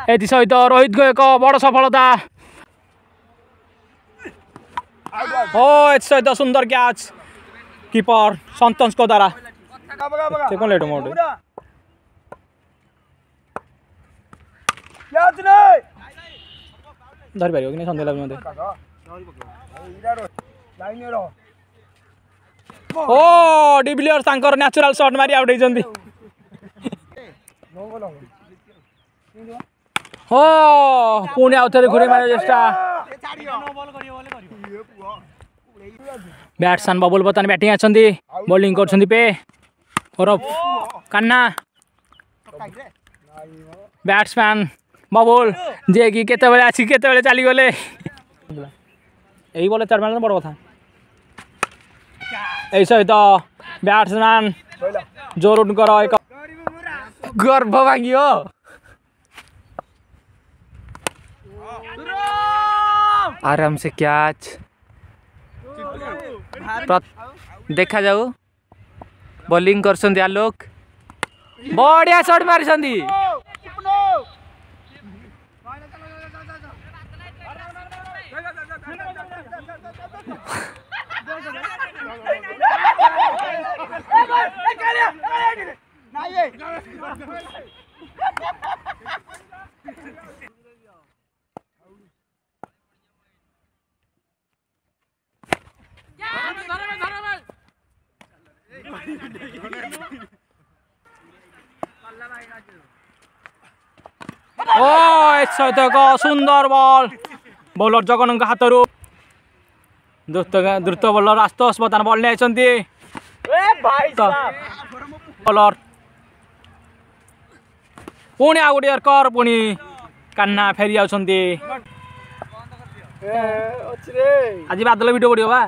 एथि सहित रोहित को एक बड़ सफलता ओ एथि सहित सुंदर कैच कीपर संतोष को द्वारा से कौन लेट मोड धरि पारियो कि नहीं संदेह लागे मते ओ डिविलियर्स तांकर नेचुरल शॉट मारी आउट होइजंती हो पुणे आउथरे घुरे मारे चेष्टा बैट्समैन बबुल बर्तमान बैटिंग आछंती बॉलिंग करछंती पे और कान्ना बैट्समैन बबुल जे कि केते बेले आछि केते बेले चली गले एही बोले 4 मारन बड़ कथा एही सहित बैट्समैन जोरुन कर एक गर्भ भांगियो आराम से कैच देखा जाऊ बॉलिंग करछंती आलोक बढ़िया शॉट मारिछंती सुंदर बॉल बॉलर जगन हाथ द्रुत बॉलर आस्तोष बर्तमान बॉल नहीं बॉलर पुणी आउ गोटे यर्कर पुणी कान्ना फेरी आउछंती आज बादल वीडियो पड़ो बा